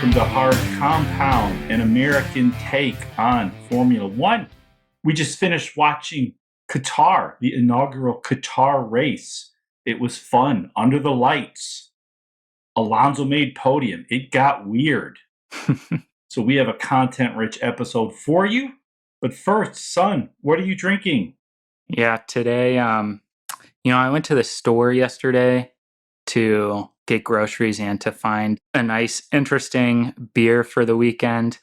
welcome to Hard Compound, an American take on Formula One. We just finished watching Qatar, the inaugural Qatar race. It was fun, under the lights. Alonso made podium. It got weird. So we have a content-rich episode for you. But first, son, what are you drinking? Yeah, today, I went to the store yesterday to get groceries and to find a nice, interesting beer for the weekend.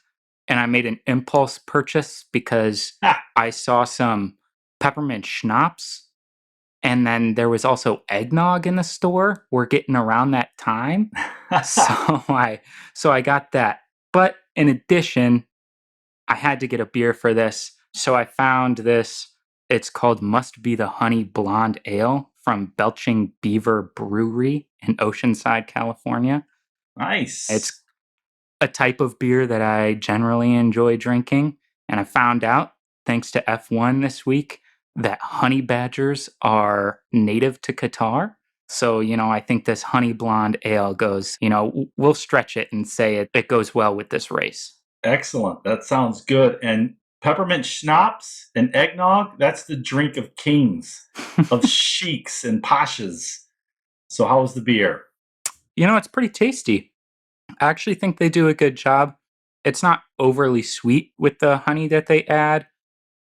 And I made an impulse purchase because I saw some peppermint schnapps. And then there was also eggnog in the store. We're getting around that time. So I got that. But in addition, I had to get a beer for this. So I found this. It's called Must Be the Honey Blonde Ale from Belching Beaver Brewery in Oceanside, California. Nice. It's a type of beer that I generally enjoy drinking. And I found out, thanks to F1 this week, that honey badgers are native to Qatar. So, I think this honey blonde ale goes, we'll stretch it and say it goes well with this race. Excellent. That sounds good. And peppermint schnapps and eggnog, that's the drink of kings, of sheiks and pashas. So how was the beer? It's pretty tasty. I actually think they do a good job. It's not overly sweet with the honey that they add,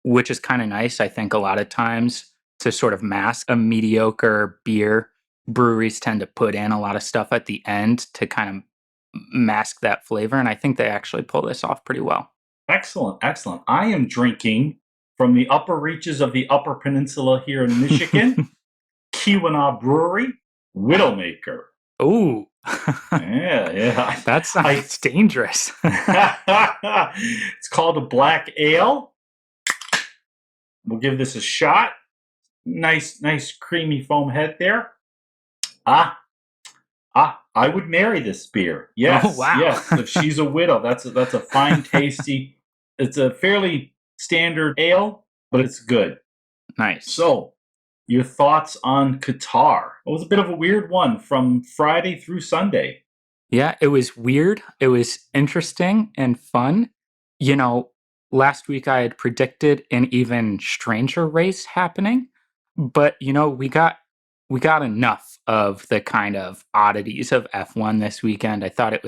which is kind of nice. I think a lot of times to sort of mask a mediocre beer, breweries tend to put in a lot of stuff at the end to kind of mask that flavor. And I think they actually pull this off pretty well. Excellent, excellent. I am drinking from the upper reaches of the Upper Peninsula here in Michigan, Keweenaw Brewery, Widowmaker. Ooh. Yeah. That sounds dangerous. It's called a black ale. We'll give this a shot. Nice creamy foam head there. I would marry this beer. Yes, oh, wow. Yes. If she's a widow, that's a fine, tasty. It's a fairly standard ale, but it's good. Nice. So, your thoughts on Qatar? It was a bit of a weird one from Friday through Sunday. Yeah, it was weird. It was interesting and fun. Last week I had predicted an even stranger race happening, but we got enough of the kind of oddities of F1 this weekend. I thought it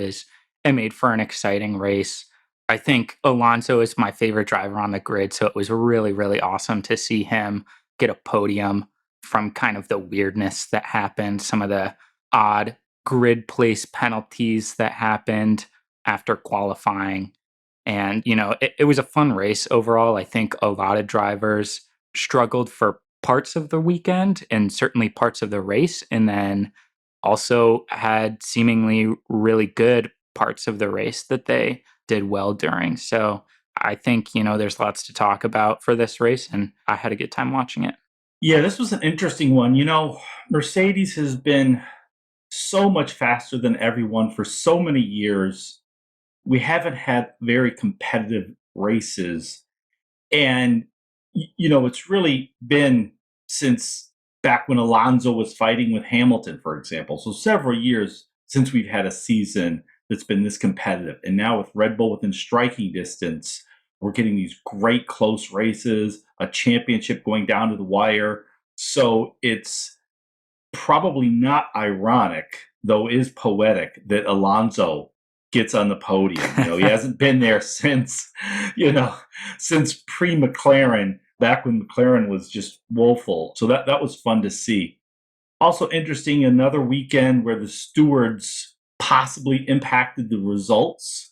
made for an exciting race. I think Alonso is my favorite driver on the grid, so it was really, really awesome to see him get a podium from kind of the weirdness that happened, some of the odd grid place penalties that happened after qualifying. And, it was a fun race overall. I think a lot of drivers struggled for parts of the weekend and certainly parts of the race, and then also had seemingly really good parts of the race that they did well during. So I think, there's lots to talk about for this race, and I had a good time watching it. Yeah, this was an interesting one. Mercedes has been so much faster than everyone for so many years. We haven't had very competitive races. And, it's really been since back when Alonso was fighting with Hamilton, for example. So several years since we've had a season that's been this competitive. And now with Red Bull within striking distance, we're getting these great close races, a championship going down to the wire. So it's probably not ironic, though is poetic, that Alonso gets on the podium. He hasn't been there since pre-McLaren, back when McLaren was just woeful. So that was fun to see. Also interesting, another weekend where the stewards possibly impacted the results.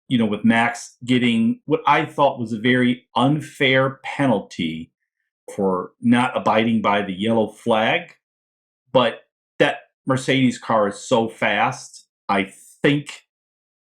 With Max getting what I thought was a very unfair penalty for not abiding by the yellow flag. But that Mercedes car is so fast. I think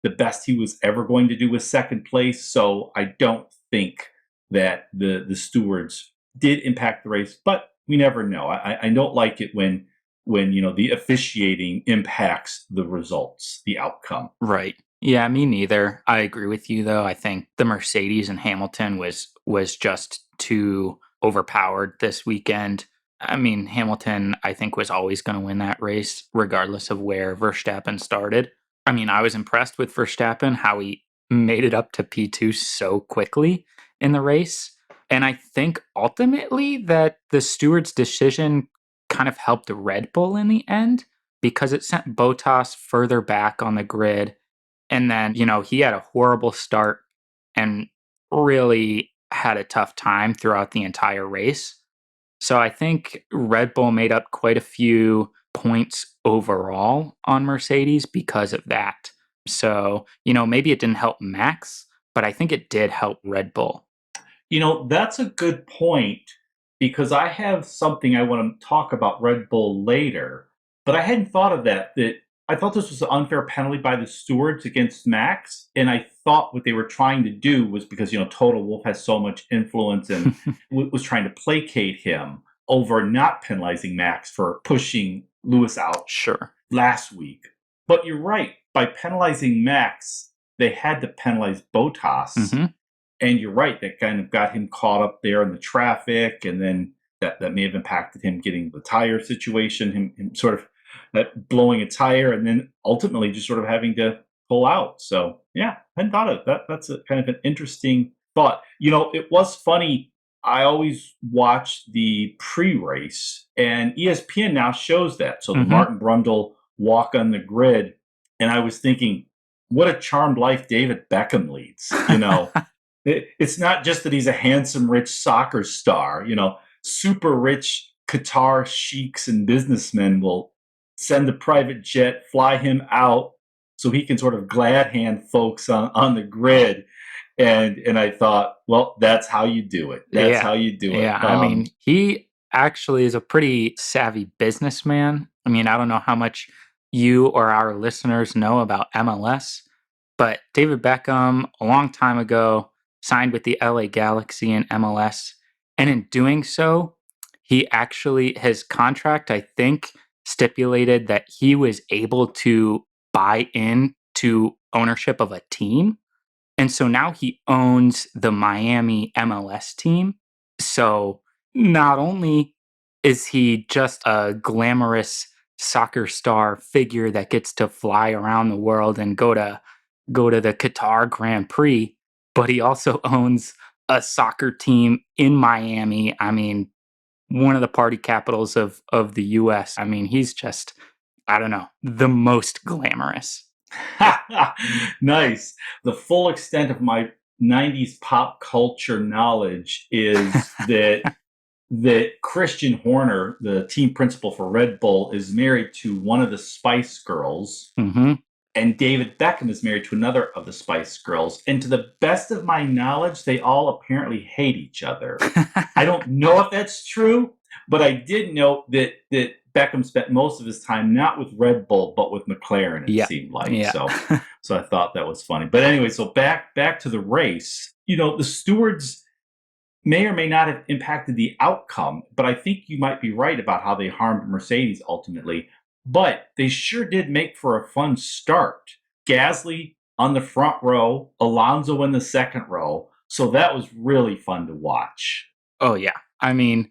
the best he was ever going to do was second place. So I don't think that the stewards did impact the race, but we never know. I don't like it when the officiating impacts the results, the outcome. Right. Yeah, me neither. I agree with you though. I think the Mercedes and Hamilton was just too overpowered this weekend. I mean, Hamilton, I think, was always going to win that race, regardless of where Verstappen started. I mean, I was impressed with Verstappen, how he made it up to P2 so quickly in the race. And I think ultimately that the steward's decision kind of helped Red Bull in the end because it sent Bottas further back on the grid. And then, he had a horrible start and really had a tough time throughout the entire race. So I think Red Bull made up quite a few points overall on Mercedes because of that. So, maybe it didn't help Max, but I think it did help Red Bull. That's a good point because I have something I want to talk about Red Bull later, but I hadn't thought of that. That I thought this was an unfair penalty by the stewards against Max, and I thought what they were trying to do was because Total Wolf has so much influence and was trying to placate him over not penalizing Max for pushing Lewis out Sure. last week. But you're right. By penalizing Max, they had to penalize Bottas. Mm-hmm. And you're right, that kind of got him caught up there in the traffic, and then that may have impacted him getting the tire situation, him sort of blowing a tire, and then ultimately just sort of having to pull out. So yeah, I hadn't thought of that. That's a kind of an interesting thought. It was funny. I always watch the pre-race, and ESPN now shows that. So the Mm-hmm. Martin Brundle walk on the grid, and I was thinking, what a charmed life David Beckham leads. It's not just that he's a handsome, rich soccer star. Super rich Qatar sheiks and businessmen will send a private jet, fly him out so he can sort of glad hand folks on the grid. And I thought, well, that's how you do it. That's how you do it. Yeah. I mean, he actually is a pretty savvy businessman. I mean, I don't know how much you or our listeners know about MLS, but David Beckham, a long time ago, signed with the LA Galaxy in MLS. And in doing so, his contract, I think, stipulated that he was able to buy in to ownership of a team. And so now he owns the Miami MLS team. So not only is he just a glamorous soccer star figure that gets to fly around the world and go to the Qatar Grand Prix, but he also owns a soccer team in Miami. I mean, one of the party capitals of the US. I mean, he's just, I don't know, the most glamorous. Nice. The full extent of my 90s pop culture knowledge is that Christian Horner, the team principal for Red Bull, is married to one of the Spice Girls. Mm-hmm. And David Beckham is married to another of the Spice Girls. And to the best of my knowledge, they all apparently hate each other. I don't know if that's true, but I did know that Beckham spent most of his time not with Red Bull, but with McLaren, it seemed like. Yeah. So I thought that was funny. But anyway, so back to the race. The stewards may or may not have impacted the outcome, but I think you might be right about how they harmed Mercedes ultimately. But they sure did make for a fun start. Gasly on the front row, Alonso in the second row. So that was really fun to watch. Oh, yeah. I mean,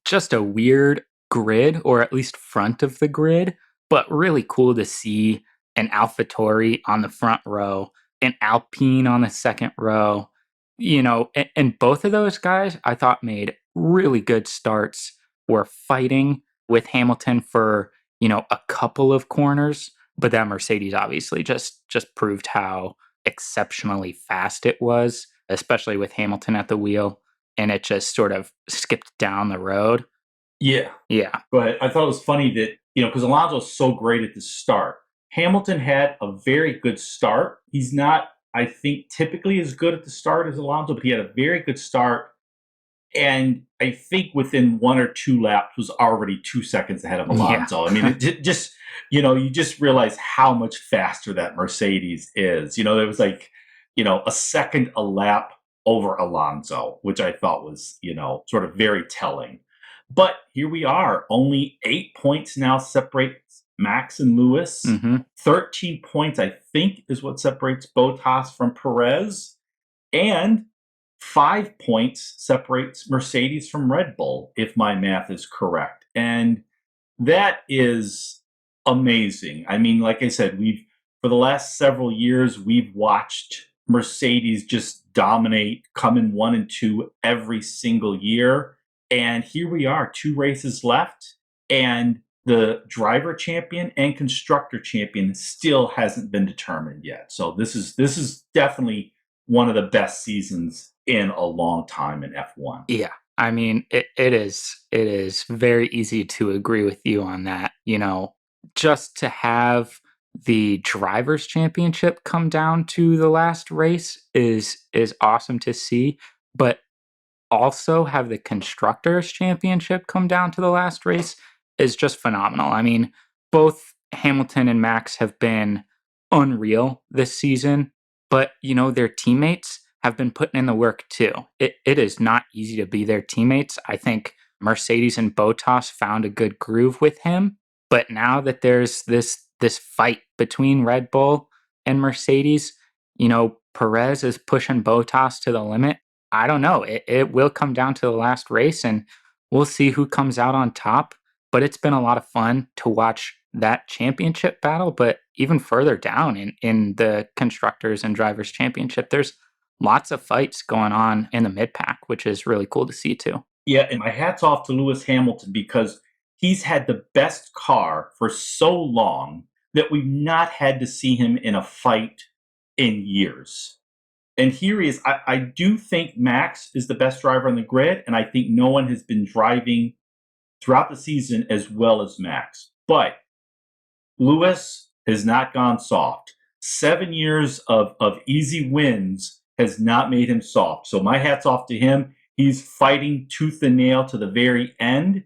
just a weird grid, or at least front of the grid, but really cool to see an AlphaTauri on the front row, an Alpine on the second row. And both of those guys I thought made really good starts, were fighting with Hamilton for, a couple of corners, but that Mercedes obviously just proved how exceptionally fast it was, especially with Hamilton at the wheel, and it just sort of skipped down the road. Yeah. Yeah. Go ahead. I thought it was funny that, because Alonso's so great at the start. Hamilton had a very good start. He's not, I think, typically as good at the start as Alonso, but he had a very good start. And I think within one or two laps was already 2 seconds ahead of Alonso. Yeah. I mean, it just, you just realize how much faster that Mercedes is. There was like, a second a lap over Alonso, which I thought was, sort of very telling. But here we are. Only 8 points now separate Max and Lewis. Mm-hmm. 13 points, I think, is what separates Bottas from Perez. And 5 points separates Mercedes from Red Bull, if my math is correct. And that is amazing. I mean, like I said, for the last several years, we've watched Mercedes just dominate, come in 1 and 2 every single year. And here we are, 2 races left, and the driver champion and constructor champion still hasn't been determined yet. So this is definitely one of the best seasons in a long time in F1. Yeah. I mean, it is very easy to agree with you on that. Just to have the drivers championship come down to the last race is awesome to see, but also have the constructors championship come down to the last race is just phenomenal. I mean, both Hamilton and Max have been unreal this season, but their teammates have been putting in the work too. It is not easy to be their teammates. I think Mercedes and Bottas found a good groove with him, but now that there's this fight between Red Bull and Mercedes, Perez is pushing Bottas to the limit. I don't know. It will come down to the last race and we'll see who comes out on top. But it's been a lot of fun to watch that championship battle. But even further down in the constructors and drivers championship, there's lots of fights going on in the mid pack, which is really cool to see too. Yeah, and my hat's off to Lewis Hamilton because he's had the best car for so long that we've not had to see him in a fight in years. And here he is. I do think Max is the best driver on the grid, and I think no one has been driving throughout the season as well as Max. But Lewis has not gone soft. 7 years of easy wins has not made him soft. So my hat's off to him. He's fighting tooth and nail to the very end,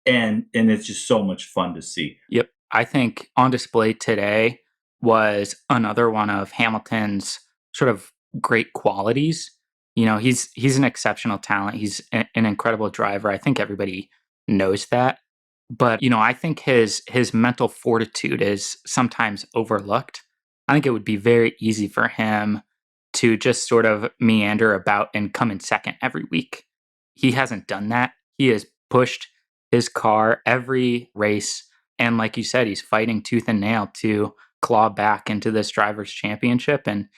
and it's just so much fun to see. Yep. I think on display today was another one of Hamilton's sort of great qualities. He's an exceptional talent. He's an incredible driver. I think everybody knows that. But, I think his mental fortitude is sometimes overlooked. I think it would be very easy for him to just sort of meander about and come in second every week. He hasn't done that. He has pushed his car every race. And like you said, he's fighting tooth and nail to claw back into this drivers' championship and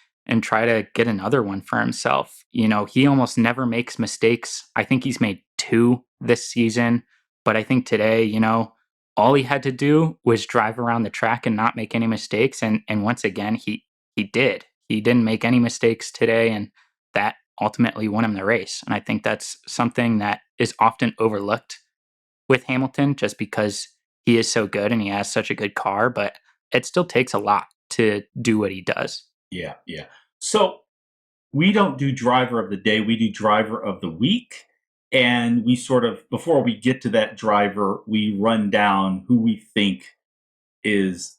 try to get another one for himself. He almost never makes mistakes. I think he's made two this season, but I think today, all he had to do was drive around the track and not make any mistakes. And once again, he did. He didn't make any mistakes today, and that ultimately won him the race. And I think that's something that is often overlooked with Hamilton just because he is so good and he has such a good car, but it still takes a lot to do what he does. Yeah, yeah. So we don't do driver of the day, we do driver of the week. And we sort of, before we get to that driver, we run down who we think is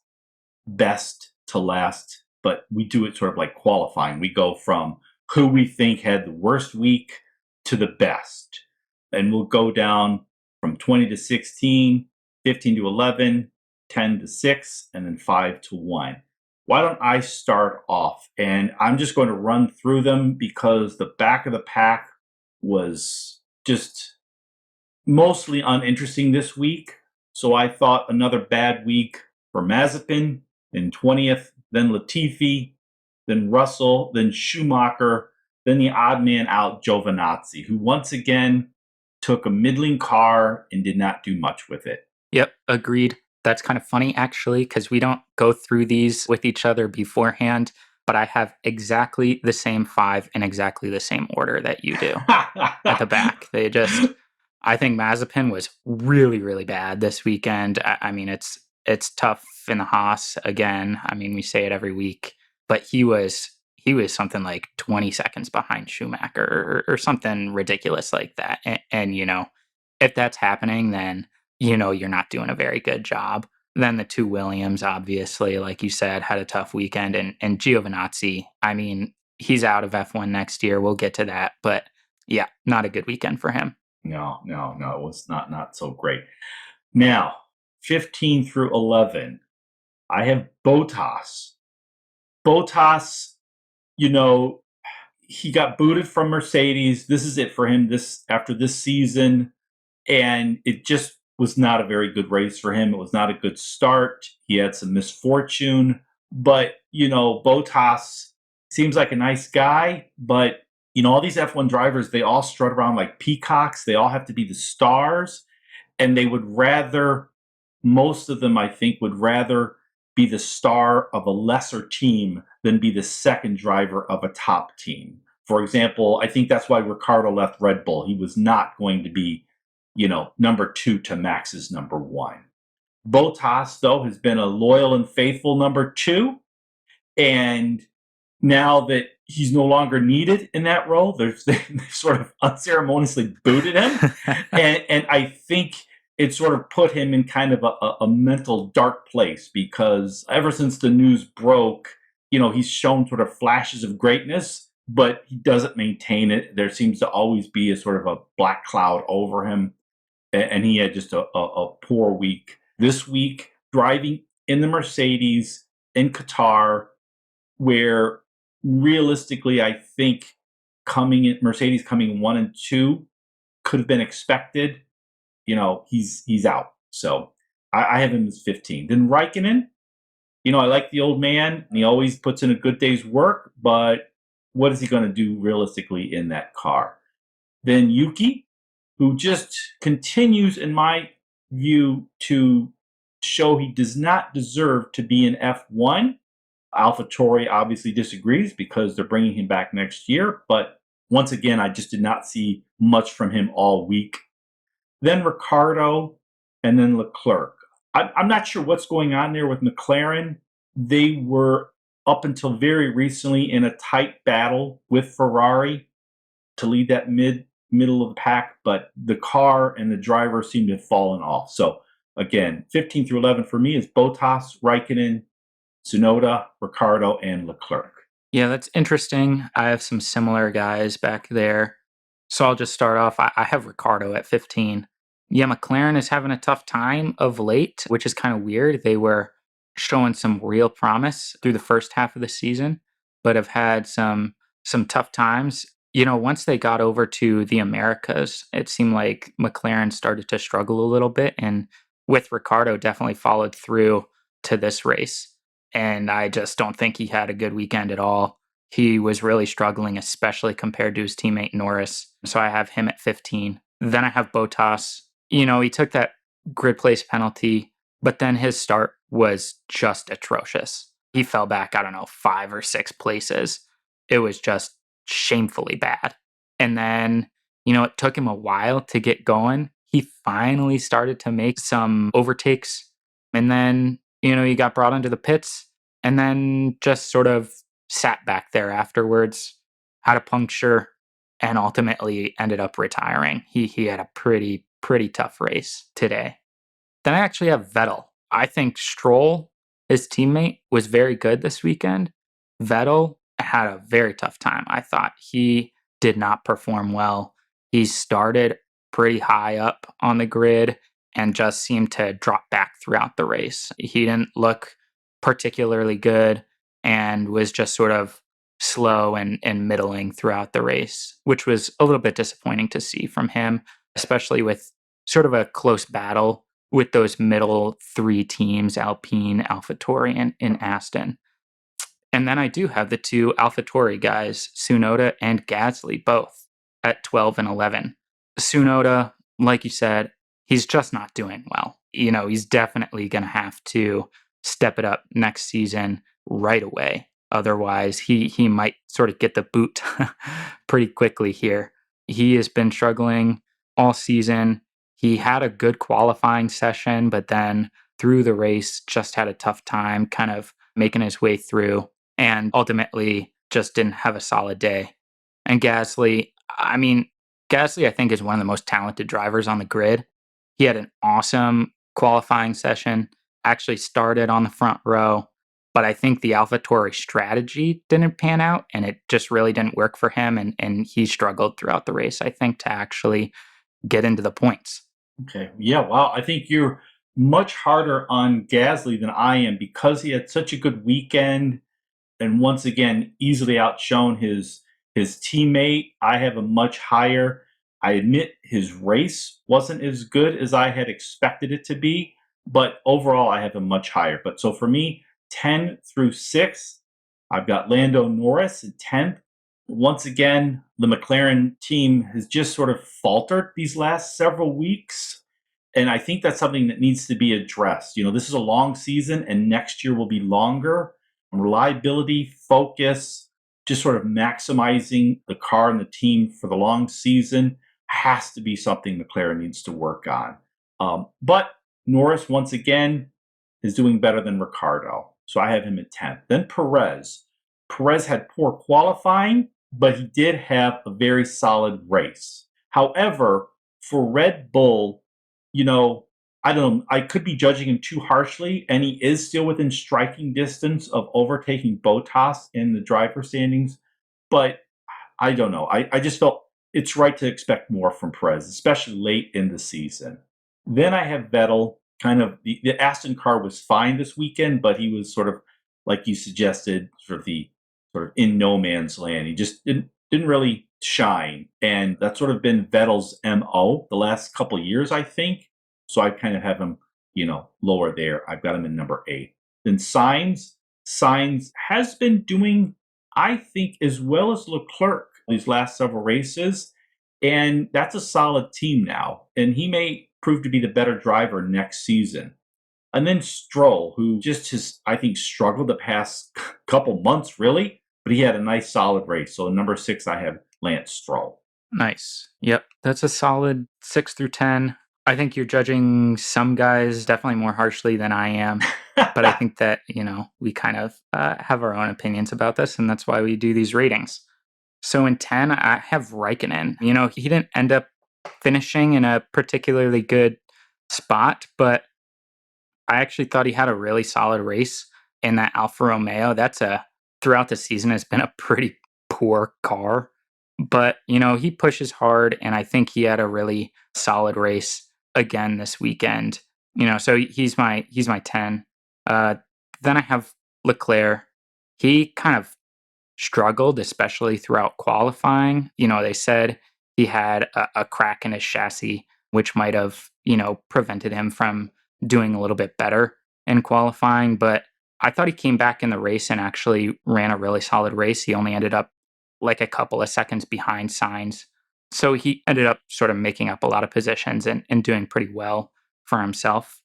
best to last, but we do it sort of like qualifying. We go from who we think had the worst week to the best. And we'll go down from 20 to 16, 15 to 11, 10 to 6, and then 5 to 1. Why don't I start off? And I'm just going to run through them because the back of the pack was just mostly uninteresting this week. So I thought another bad week for Mazepin, then 20th, then Latifi, then Russell, then Schumacher, then the odd man out, Giovinazzi, who once again took a middling car and did not do much with it. Yep, agreed. That's kind of funny actually, because we don't go through these with each other beforehand, but I have exactly the same five in exactly the same order that you do at the back. I think Mazepin was really, really bad this weekend. I mean, it's tough in the Haas again. I mean, we say it every week, but he was something like 20 seconds behind Schumacher or something ridiculous like that. And if that's happening, then you're not doing a very good job. Then the two Williams, obviously, like you said, had a tough weekend. And Giovinazzi, I mean, he's out of F1 next year. We'll get to that. But yeah, not a good weekend for him. No, it was not so great. Now, 15 through 11, I have Bottas. Bottas, he got booted from Mercedes. This is it for him after this season. And it just was not a very good race for him. It was not a good start. He had some misfortune, But, Bottas seems like a nice guy, but, all these F1 drivers, they all strut around like peacocks. They all have to be the stars. And they would rather, most of them, I think, would rather be the star of a lesser team than be the second driver of a top team. For example, I think that's why Ricardo left Red Bull. He was not going to be, number two to Max's number one. Bottas, though, has been a loyal and faithful number two. And now that he's no longer needed in that role, they sort of unceremoniously booted him. And I think it sort of put him in kind of a mental dark place, because ever since the news broke, he's shown sort of flashes of greatness, but he doesn't maintain it. There seems to always be a sort of a black cloud over him. And he had just a poor week. This week, driving in the Mercedes in Qatar, where realistically, I think Mercedes coming 1 and 2 could have been expected. He's out. So I have him as 15. Then Raikkonen, I like the old man, and he always puts in a good day's work, but what is he going to do realistically in that car? Then Yuki, who just continues, in my view, to show he does not deserve to be in F1. AlphaTauri obviously disagrees because they're bringing him back next year. But once again, I just did not see much from him all week. Then Ricciardo, and then Leclerc. I'm not sure what's going on there with McLaren. They were, up until very recently, in a tight battle with Ferrari to lead that middle of the pack, but the car and the driver seem to have fallen off. So again, 15 through 11 for me is Bottas, Raikkonen, Tsunoda, Ricciardo, and Leclerc. Yeah, that's interesting. I have some similar guys back there. So I'll just start off. I have Ricciardo at 15. Yeah, McLaren is having a tough time of late, which is kind of weird. They were showing some real promise through the first half of the season, but have had some tough times. Once they got over to the Americas, it seemed like McLaren started to struggle a little bit, and with Ricciardo definitely followed through to this race. And I just don't think he had a good weekend at all. He was really struggling, especially compared to his teammate Norris. So I have him at 15. Then I have Bottas. He took that grid place penalty, but then his start was just atrocious. He fell back, I don't know, 5 or 6 places. It was just shamefully bad. And then, it took him a while to get going. He finally started to make some overtakes. And then, he got brought into the pits and then just sort of sat back there afterwards, had a puncture, and ultimately ended up retiring. He had a pretty tough race today. Then I actually have Vettel. I think Stroll, his teammate, was very good this weekend. Vettel had a very tough time. I thought he did not perform well. He started pretty high up on the grid and just seemed to drop back throughout the race. He didn't look particularly good and was just sort of slow and middling throughout the race, which was a little bit disappointing to see from him, especially with sort of a close battle with those middle 3 teams, Alpine, AlphaTauri, and Aston. And then I do have the 2 AlphaTauri guys, Tsunoda and Gasly, both at 12 and 11. Tsunoda, like you said, he's just not doing well. He's definitely going to have to step it up next season right away. Otherwise, he might sort of get the boot pretty quickly here. He has been struggling all season. He had a good qualifying session, but then through the race just had a tough time kind of making his way through, and ultimately just didn't have a solid day. And Gasly, I think is one of the most talented drivers on the grid. He had an awesome qualifying session, actually started on the front row, but I think the AlphaTauri strategy didn't pan out and it just really didn't work for him. And he struggled throughout the race, I think, to actually get into the points. Okay. Yeah. Wow. I think you're much harder on Gasly than I am, because he had such a good weekend and once again easily outshone his teammate. I have a much higher. I admit his race wasn't as good as I had expected it to be, but overall I have a much higher. But so for me, 10 through 6, I've got Lando Norris at 10th. Once again, the McLaren team has just sort of faltered these last several weeks. And I think that's something that needs to be addressed. This is a long season, and next year will be longer. Reliability, focus, just sort of maximizing the car and the team for the long season has to be something McLaren needs to work on. But Norris, once again, is doing better than Ricardo. So I have him at 10th. Then Perez. Perez had poor qualifying, but he did have a very solid race. However, for Red Bull, I don't know, I could be judging him too harshly, and he is still within striking distance of overtaking Bottas in the driver standings. But I don't know. I just felt it's right to expect more from Perez, especially late in the season. Then I have Vettel. Kind of the Aston car was fine this weekend, but he was sort of, like you suggested, sort of in no man's land. He just didn't really shine, and that's sort of been Vettel's MO the last couple of years, I think. So I kind of have him, lower there. I've got him in number 8. Then Sainz has been doing, I think, as well as Leclerc these last several races, and that's a solid team now. And he may prove to be the better driver next season. And then Stroll, who just has, I think, struggled the past couple months, really, but he had a nice, solid race. So number 6, I have Lance Stroll. Nice. Yep. That's a solid 6 through 10. I think you're judging some guys definitely more harshly than I am. But I think that, we kind of have our own opinions about this, and that's why we do these ratings. So in 10, I have Raikkonen. He didn't end up finishing in a particularly good spot, but I actually thought he had a really solid race in that Alfa Romeo. Throughout the season has been a pretty poor car, but he pushes hard, and I think he had a really solid race again this weekend. So he's my 10. Then I have Leclerc. He kind of struggled, especially throughout qualifying. They said he had a crack in his chassis, which might have, prevented him from doing a little bit better in qualifying. But I thought he came back in the race and actually ran a really solid race. He only ended up like a couple of seconds behind Sainz. So he ended up sort of making up a lot of positions and doing pretty well for himself.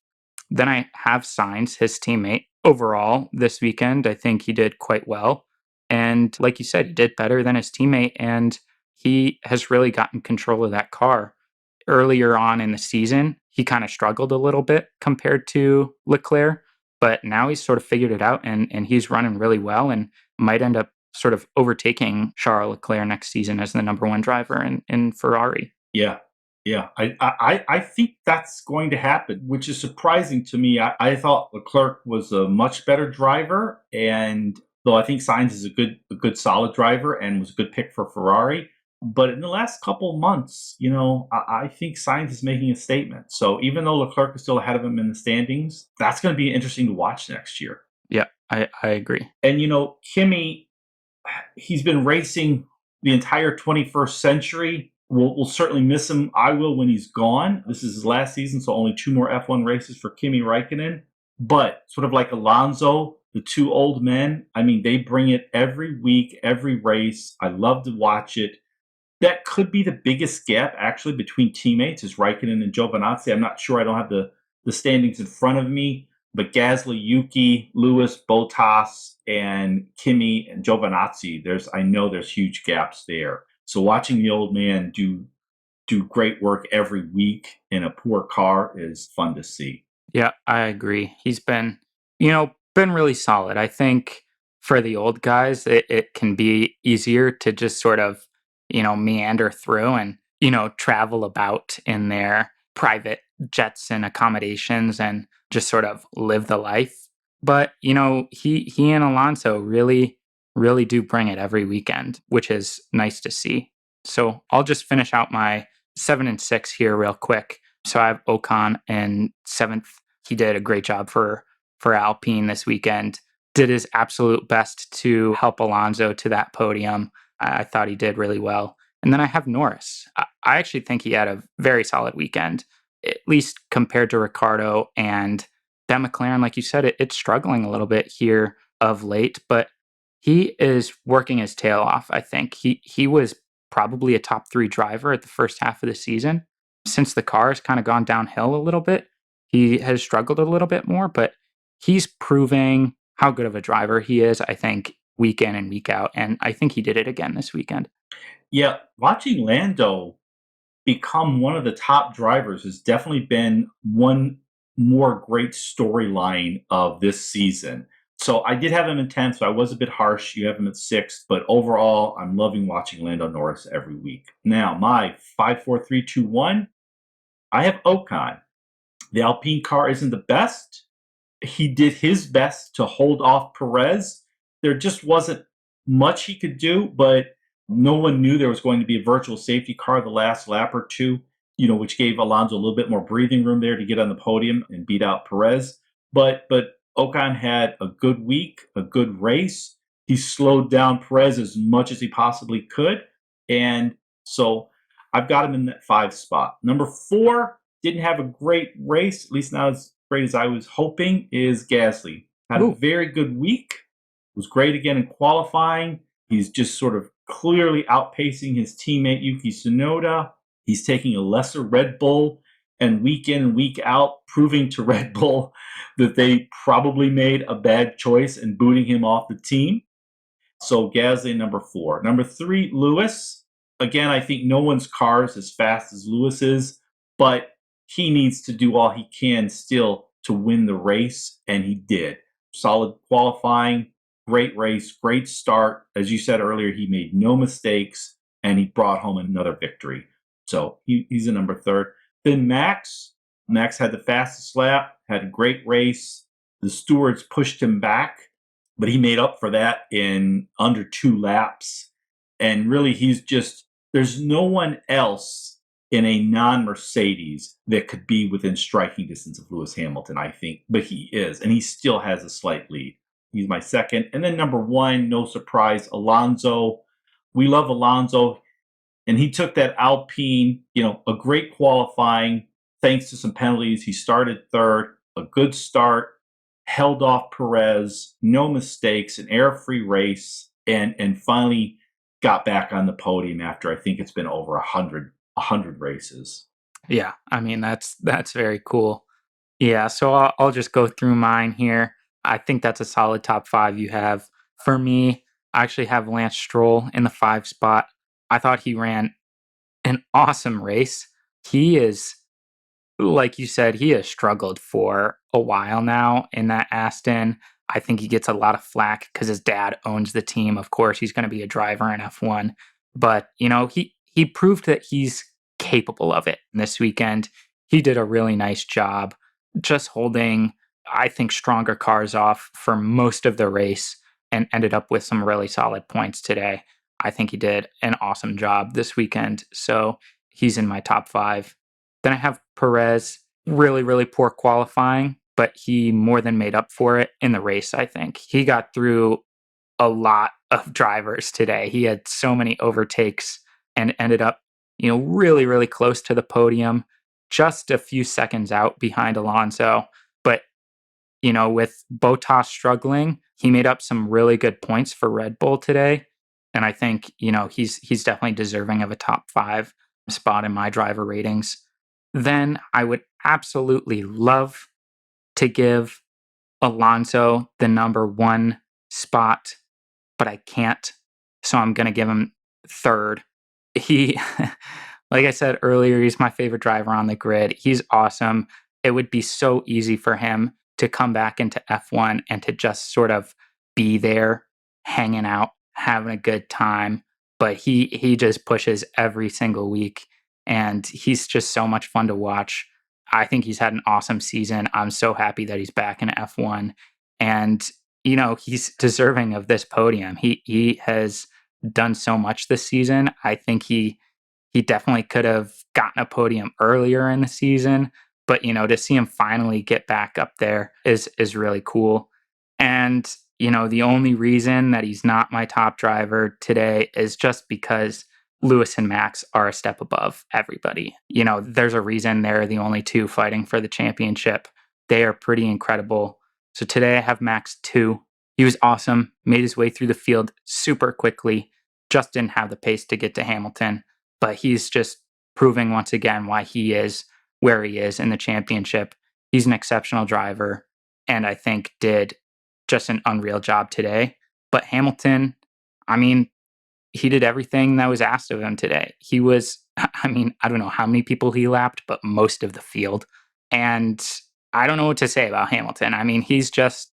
Then I have Sainz, his teammate. Overall, this weekend, I think he did quite well. And like you said, he did better than his teammate, and he has really gotten control of that car. Earlier on in the season, he kind of struggled a little bit compared to Leclerc, but now he's sort of figured it out, and he's running really well and might end up sort of overtaking Charles Leclerc next season as the number 1 driver in Ferrari. Yeah. Yeah. I think that's going to happen, which is surprising to me. I thought Leclerc was a much better driver, and though I think Sainz is a good solid driver and was a good pick for Ferrari. But in the last couple months, I think Sainz is making a statement. So even though Leclerc is still ahead of him in the standings, that's going to be interesting to watch next year. Yeah, I agree. And Kimi, he's been racing the entire 21st century. We'll certainly miss him. I will when he's gone. This is his last season, so only 2 more F1 races for Kimi Räikkönen. But sort of like Alonso, the 2 old men, I mean, they bring it every week, every race. I love to watch it. That could be the biggest gap, actually, between teammates is Räikkönen and Giovinazzi. I'm not sure. I don't have the standings in front of me. But Gasly, Yuki, Lewis, Bottas, and Kimi and Giovinazzi, I know there's huge gaps there. So watching the old man do great work every week in a poor car is fun to see. Yeah, I agree. He's been really solid. I think for the old guys, it can be easier to just sort of, meander through and, travel about in their private jets and accommodations and just sort of live the life. But, he and Alonso really, really do bring it every weekend, which is nice to see. So I'll just finish out my 7 and 6 here real quick. So I have Ocon in 7th. He did a great job for Alpine this weekend. Did his absolute best to help Alonso to that podium. I thought he did really well. And then I have Norris. I actually think he had a very solid weekend, at least compared to Ricardo and that McLaren, like you said, it's struggling a little bit here of late, but he is working his tail off. I think he was probably a top 3 driver at the first half of the season. Since the car has kind of gone downhill a little bit, he has struggled a little bit more, but he's proving how good of a driver he is, I think, week in and week out, and I think he did it again this weekend. Yeah, watching Lando become one of the top drivers has definitely been one more great storyline of this season. So I did have him in 10th, so I was a bit harsh. You have him at 6th, but overall, I'm loving watching Lando Norris every week. Now, my 5, 4, 3, 2, 1, I have Ocon. The Alpine car isn't the best. He did his best to hold off Perez. There just wasn't much he could do, but no one knew there was going to be a virtual safety car the last lap or two, which gave Alonso a little bit more breathing room there to get on the podium and beat out Perez. But Ocon had a good week, a good race. He slowed down Perez as much as he possibly could. And so I've got him in that 5 spot. Number 4, didn't have a great race, at least not as great as I was hoping, is Gasly. Had a Ooh, very good week. Was great again in qualifying. He's just sort of clearly outpacing his teammate Yuki Tsunoda. He's taking a lesser Red Bull and week in and week out, proving to Red Bull that they probably made a bad choice in booting him off the team. So Gasly, number 4. Number 3, Lewis. Again, I think no one's car is as fast as Lewis's, but he needs to do all he can still to win the race, and he did. Solid qualifying, great race, great start. As you said earlier, he made no mistakes, and he brought home another victory. So he's a number 3. Then Max. Max had the fastest lap, had a great race. The stewards pushed him back, but he made up for that in under 2 laps. And really, there's no one else in a non Mercedes that could be within striking distance of Lewis Hamilton, I think. But he is, and he still has a slight lead. He's my 2nd. And then number 1, no surprise, Alonso. We love Alonso. And he took that Alpine, a great qualifying, thanks to some penalties. He started 3rd, a good start, held off Perez, no mistakes, an error-free race, and finally got back on the podium after I think it's been over 100 races. yeah, I mean, that's very cool. Yeah, so I'll just go through mine here. I think that's a solid top 5 you have. For me, I actually have Lance Stroll in the 5 spot. I thought he ran an awesome race. He is, like you said, he has struggled for a while now in that Aston. I think he gets a lot of flack because his dad owns the team. Of course, he's going to be a driver in F1, but he proved that he's capable of it. And this weekend, he did a really nice job, just holding, I think, stronger cars off for most of the race, and ended up with some really solid points today. I think he did an awesome job this weekend. So he's in my top 5. Then I have Perez, really, really poor qualifying, but he more than made up for it in the race, I think. He got through a lot of drivers today. He had so many overtakes and ended up, really, really close to the podium, just a few seconds out behind Alonso. But, with Bottas struggling, he made up some really good points for Red Bull today. And I think, he's definitely deserving of a top 5 spot in my driver ratings. Then I would absolutely love to give Alonso the number 1 spot, but I can't. So I'm going to give him 3rd. He, like I said earlier, he's my favorite driver on the grid. He's awesome. It would be so easy for him to come back into F1 and to just sort of be there, hanging out, having a good time. But he just pushes every single week, and he's just so much fun to watch. I think he's had an awesome season. I'm so happy that he's back in F1, and he's deserving of this podium. He has done so much this season. I think he definitely could have gotten a podium earlier in the season, but to see him finally get back up there is really cool. And the only reason that he's not my top driver today is just because Lewis and Max are a step above everybody. There's a reason they're the only 2 fighting for the championship, They are pretty incredible. So today I have Max 2. He was awesome, made his way through the field super quickly, just didn't have the pace to get to Hamilton. But he's just proving once again why he is where he is in the championship. He's an exceptional driver, and I think did just an unreal job today. But Hamilton, I mean, he did everything that was asked of him today. He was, I mean, I don't know how many people he lapped, but most of the field. And I don't know what to say about Hamilton. I mean, he's just,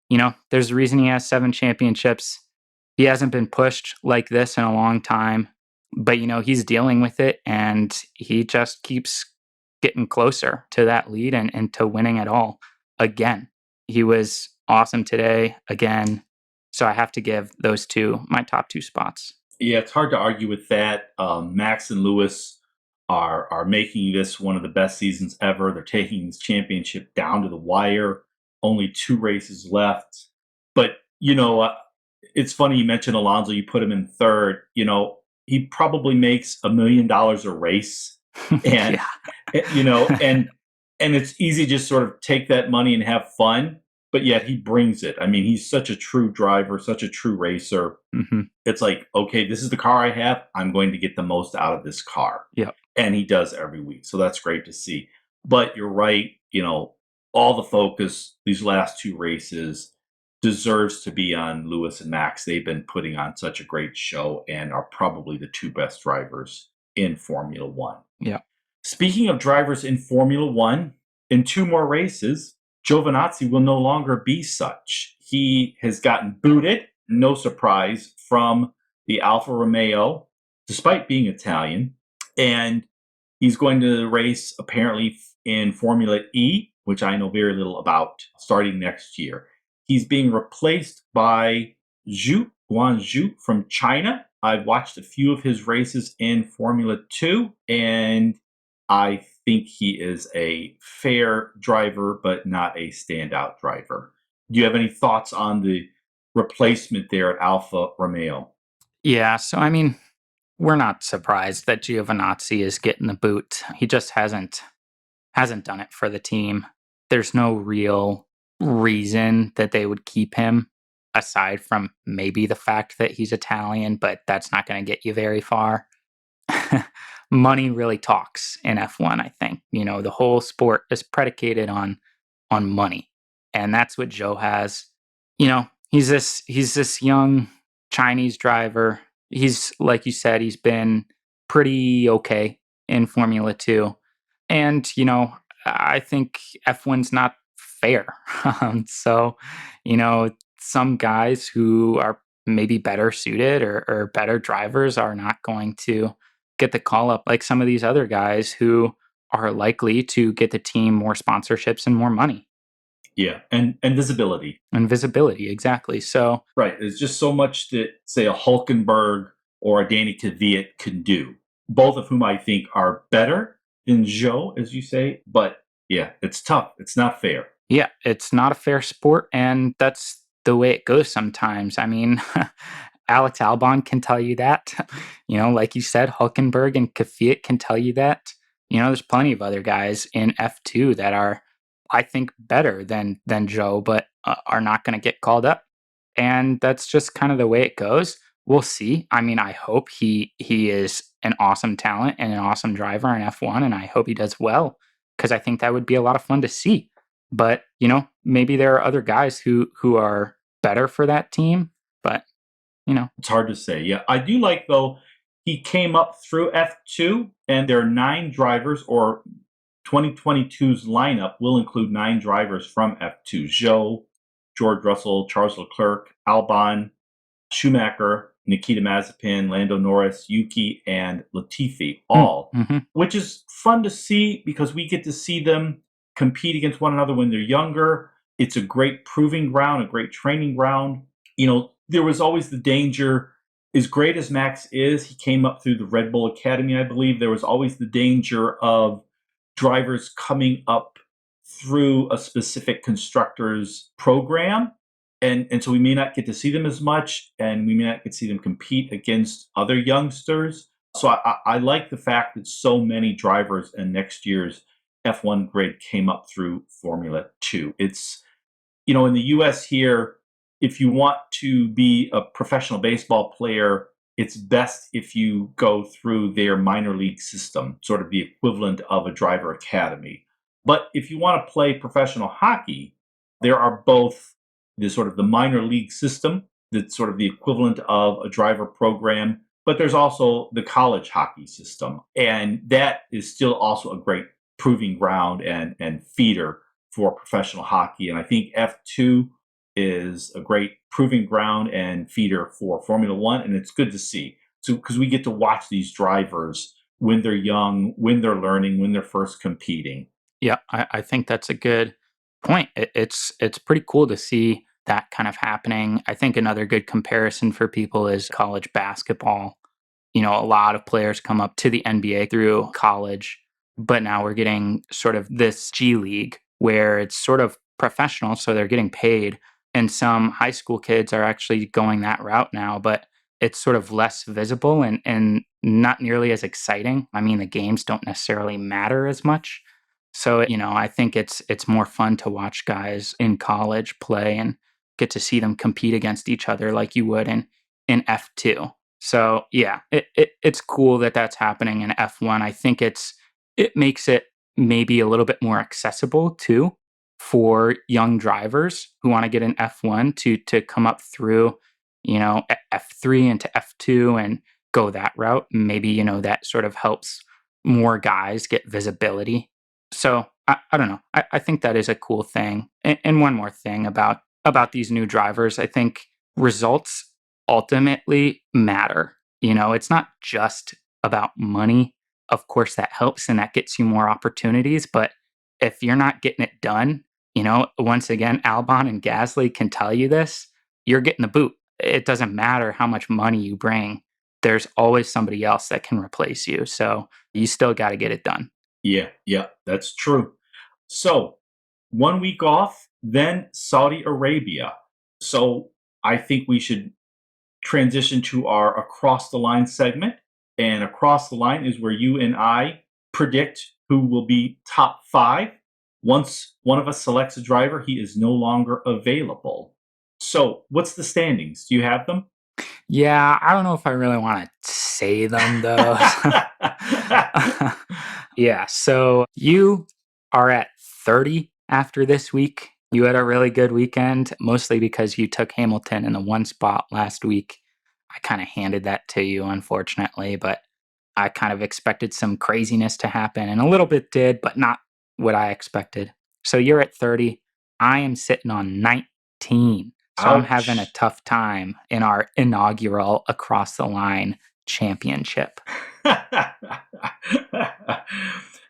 there's a reason he has 7 championships. He hasn't been pushed like this in a long time, but, he's dealing with it and he just keeps getting closer to that lead and to winning it all again. He was awesome today again. So I have to give those two my top 2 spots. Yeah, it's hard to argue with that. Max and Lewis are making this one of the best seasons ever. They're taking this championship down to the wire. Only 2 races left. But it's funny you mentioned Alonso. You put him in third. He probably makes $1 million a race, and Yeah. you know, and and it's easy to just sort of take that money and have fun. But yet he brings it. I mean, he's such a true driver, such a true racer. Hmm. It's like, okay, this is the car I have. I'm going to get the most out of this car. Yeah. And he does every week. So that's great to see. But you're right. All the focus these last 2 races deserves to be on Lewis and Max. They've been putting on such a great show and are probably the 2 best drivers in Formula One. Yeah. Speaking of drivers in Formula One, in 2 more races, Giovinazzi will no longer be such. He has gotten booted, no surprise, from the Alfa Romeo, despite being Italian. And he's going to race apparently in Formula E, which I know very little about, starting next year. He's being replaced by Guan Zhu from China. I've watched a few of his races in Formula 2, and I think he is a fair driver, but not a standout driver. Do you have any thoughts on the replacement there at Alfa Romeo? Yeah. So, I mean, we're not surprised that Giovinazzi is getting the boot. He just hasn't done it for the team. There's no real reason that they would keep him aside from maybe the fact that he's Italian, but that's not going to get you very far. Money really talks in F1, I think. The whole sport is predicated on money. And that's what Joe has. He's this young Chinese driver. He's, like you said, he's been pretty okay in Formula 2. And, I think F1's not fair. So, some guys who are maybe better suited or better drivers are not going to get the call up like some of these other guys who are likely to get the team more sponsorships and more money Yeah, and visibility. and visibility. Exactly. So, Right. There's just so much that, say, a Hulkenberg or a Danny Kvyat can do, both of whom I think are better than Joe, as you say. But yeah, it's tough. It's not fair. yeah, it's not a fair sport, and that's the way it goes sometimes. I mean, Alex Albon can tell you that. Like you said, Hulkenberg and Kvyat can tell you that. There's plenty of other guys in F2 that are, I think, better than Joe, but are not going to get called up. And that's just kind of the way it goes. We'll see. I mean, I hope he is an awesome talent and an awesome driver in F1, and I hope he does well because I think that would be a lot of fun to see. But maybe there are other guys who are better for that team. But It's hard to say. Yeah, I do like, though, he came up through F2, and there are 9 drivers, or 2022's lineup will include 9 drivers from F2. Joe, George Russell, Charles Leclerc, Albon, Schumacher, Nikita Mazepin, Lando Norris, Yuki, and Latifi, all, mm-hmm. which is fun to see because we get to see them compete against one another when they're younger. It's a great proving ground, a great training ground. There was always the danger, as great as Max is, he came up through the Red Bull Academy, I believe. There was always the danger of drivers coming up through a specific constructor's program. And so we may not get to see them as much, and we may not get to see them compete against other youngsters. So I like the fact that so many drivers in next year's F1 grid came up through Formula 2. It's, in the US here, if you want to be a professional baseball player, it's best if you go through their minor league system, sort of the equivalent of a driver academy. But if you want to play professional hockey, there are both the minor league system, that's sort of the equivalent of a driver program, but there's also the college hockey system. And that is still also a great proving ground and feeder for professional hockey. And I think F2 is a great proving ground and feeder for Formula One. And it's good to see. So, because we get to watch these drivers when they're young, when they're learning, when they're first competing. Yeah, I think that's a good point. It's pretty cool to see that kind of happening. I think another good comparison for people is college basketball. A lot of players come up to the NBA through college, but now we're getting sort of this G League where it's sort of professional, so they're getting paid. And some high school kids are actually going that route now, but it's sort of less visible and not nearly as exciting. I mean, the games don't necessarily matter as much. So, I think it's more fun to watch guys in college play and get to see them compete against each other like you would in F2. So yeah, it's cool that that's happening in F1. I think it makes it maybe a little bit more accessible too for young drivers who want to get in F1 to come up through, F3 into F2 and go that route. Maybe, that sort of helps more guys get visibility. So I don't know. I think that is a cool thing. And one more thing about these new drivers, I think results ultimately matter. It's not just about money. Of course, that helps and that gets you more opportunities. But if you're not getting it done, once again, Albon and Gasly can tell you this, you're getting the boot. It doesn't matter how much money you bring. There's always somebody else that can replace you. So you still got to get it done. Yeah, that's true. So 1 week off, then Saudi Arabia. So I think we should transition to our across the line segment. And across the line is where you and I predict who will be top five. Once one of us selects a driver, he is no longer available. So, what's the standings? Do you have them? Yeah, I don't know if I really want to say them though. Yeah, so you are at 30 after this week. You had a really good weekend, mostly because you took Hamilton in the one spot last week. I kind of handed that to you, unfortunately, but I kind of expected some craziness to happen, and a little bit did, but not what I expected. So you're at 30. I am sitting on 19. So I'm having a Ouch. tough time in our inaugural Across the Line championship.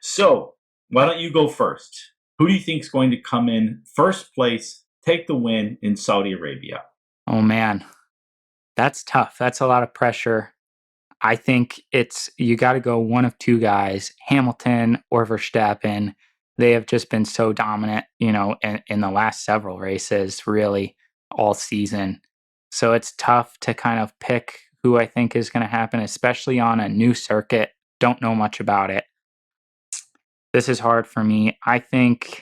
So, why don't you go first? Who do you think is going to come in first place, take the win in Saudi Arabia? Oh man, that's tough. That's a lot of pressure. I think you got to go one of two guys, Hamilton or Verstappen. They have just been so dominant, in the last several races, really all season. So it's tough to kind of pick who I think is going to happen, especially on a new circuit. Don't know much about it. This is hard for me. I think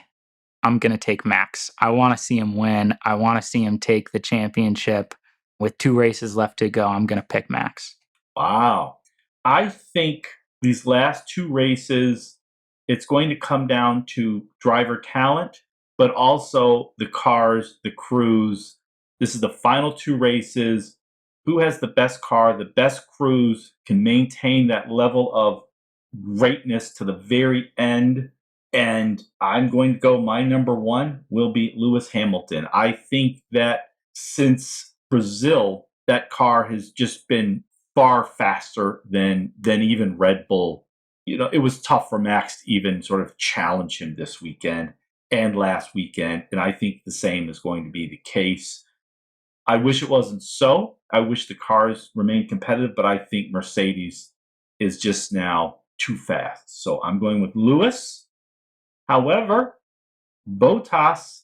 I'm going to take Max. I want to see him win. I want to see him take the championship. With 2 races left to go, I'm going to pick Max. Wow. I think these last 2 races, it's going to come down to driver talent, but also the cars, the crews. This is the final 2 races. Who has the best car, the best crews, can maintain that level of greatness to the very end. And I'm going to go, my number one will be Lewis Hamilton. I think that since Brazil, that car has just been far faster than even Red Bull. It was tough for Max to even sort of challenge him this weekend and last weekend, and I think the same is going to be the case. I wish it wasn't so. I wish the cars remained competitive, but I think Mercedes is just now too fast. So I'm going with Lewis. However, Bottas,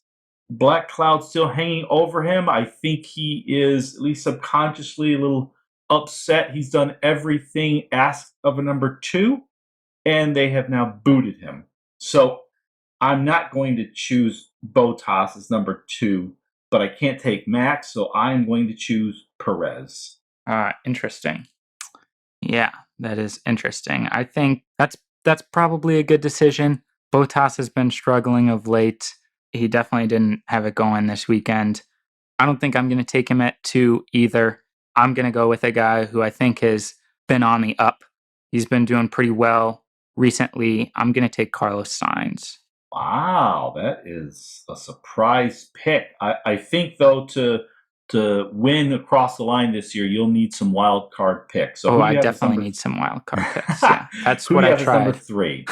black cloud still hanging over him. I think he is, at least subconsciously, a little upset. He's done everything asked of a number two, and they have now booted him. So I'm not going to choose Bottas as number 2, but I can't take Max, so I'm going to choose Perez. Interesting. Yeah, that is interesting. I think that's probably a good decision. Bottas has been struggling of late. He definitely didn't have it going this weekend. I don't think I'm going to take him at 2 either. I'm going to go with a guy who I think has been on the up. He's been doing pretty well recently. I'm going to take Carlos Sainz. Wow, that is a surprise pick. I think though to win across the line this year, you'll need some wild card picks. So Oh, who do I you have as definitely number? need some wild card picks. Yeah, that's Who what do you I have as number tried. 3?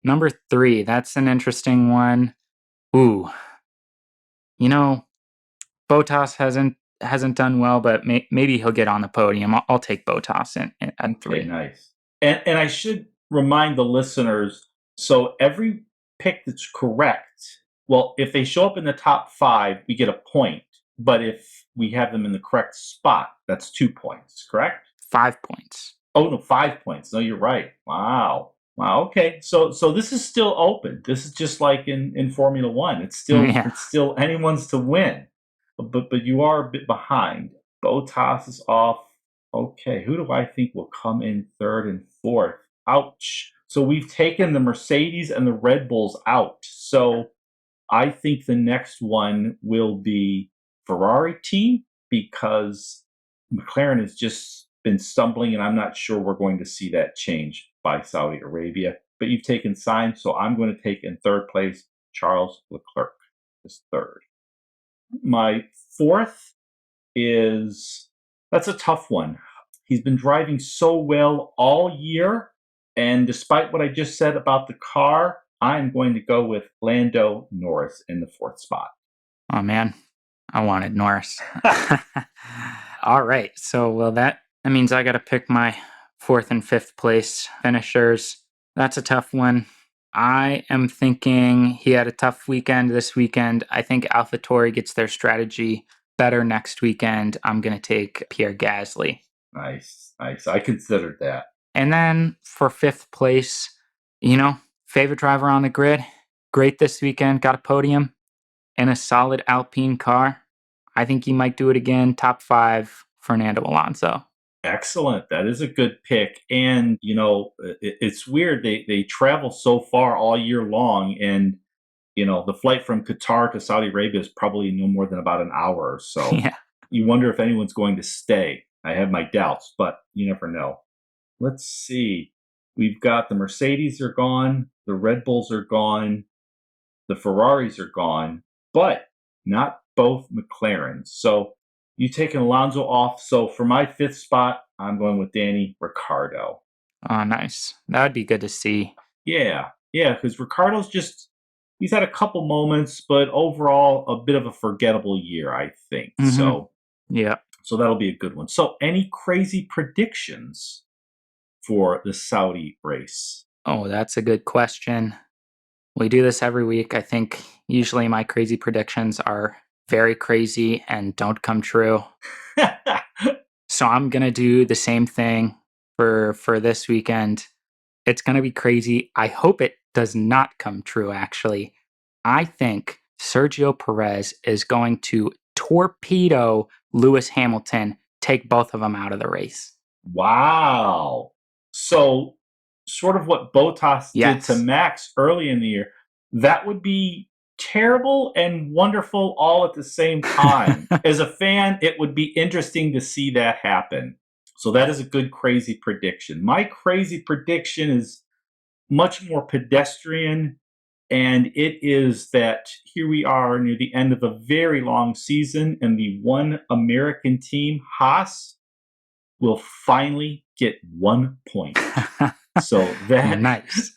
Number 3, that's an interesting one. Ooh, you know, Bottas hasn't done well, but maybe he'll get on the podium. I'll take Bottas at Okay, 3. nice. And I should remind the listeners, so every pick that's correct, well, if they show up in the top 5, we get a point. But if we have them in the correct spot, that's 2 points, correct? 5 points. Oh no, 5 points. No, you're right. Wow. Wow. Okay. So this is still open. This is just like in Formula One. Yeah. It's still anyone's to win. But you are a bit behind. Bottas is off. Okay. Who do I think will come in third and fourth? Ouch. So we've taken the Mercedes and the Red Bulls out. So I think the next one will be Ferrari team because McLaren has just been stumbling, and I'm not sure we're going to see that change by Saudi Arabia. But you've taken Sainz, so I'm going to take in third place Charles Leclerc is third. My fourth is that's a tough one. He's been driving so well all year, and despite what I just said about the car, I'm going to go with Lando Norris in the fourth spot. Oh man, I wanted Norris. All right, so well that means I got to pick my fourth and fifth place finishers. That's a tough one. I am thinking he had a tough weekend this weekend. I think AlphaTauri gets their strategy better next weekend. I'm going to take Pierre Gasly. Nice, nice. I considered that. And then for fifth place, favorite driver on the grid. Great this weekend, got a podium in a solid Alpine car. I think he might do it again. Top 5, Fernando Alonso. Excellent. That is a good pick. And, it's weird. They travel so far all year long. And, the flight from Qatar to Saudi Arabia is probably no more than about an hour or so. Yeah. You wonder if anyone's going to stay. I have my doubts, but you never know. Let's see. We've got the Mercedes are gone. The Red Bulls are gone. The Ferraris are gone, but not both McLarens. So you taking Alonso off. So for my fifth spot, I'm going with Danny Ricciardo. Oh, nice. That would be good to see. Yeah, because Ricciardo's he's had a couple moments, but overall a bit of a forgettable year, I think. Mm-hmm. So that'll be a good one. So any crazy predictions for the Saudi race? Oh, that's a good question. We do this every week. I think usually my crazy predictions are very crazy and don't come true. So I'm going to do the same thing for this weekend. It's going to be crazy. I hope it does not come true, actually. I think Sergio Perez is going to torpedo Lewis Hamilton, take both of them out of the race. Wow. So sort of what Bottas did to Max early in the year, that would be terrible and wonderful all at the same time. As a fan, it would be interesting to see that happen. So that is a good crazy prediction. My crazy prediction is much more pedestrian, and it is that here we are near the end of a very long season, and the one American team, Haas, will finally get 1 point. So that nice.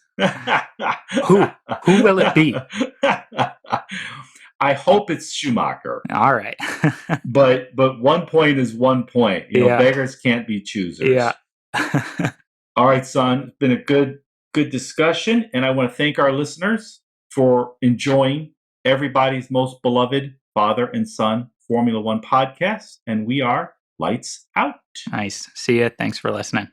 Who will it be? I hope it's Schumacher. All right. but 1 point is 1 point. Beggars can't be choosers. Yeah. All right, son. It's been a good discussion, and I want to thank our listeners for enjoying everybody's most beloved father and son Formula One podcast. And we are Lights Out. Nice. See ya. Thanks for listening.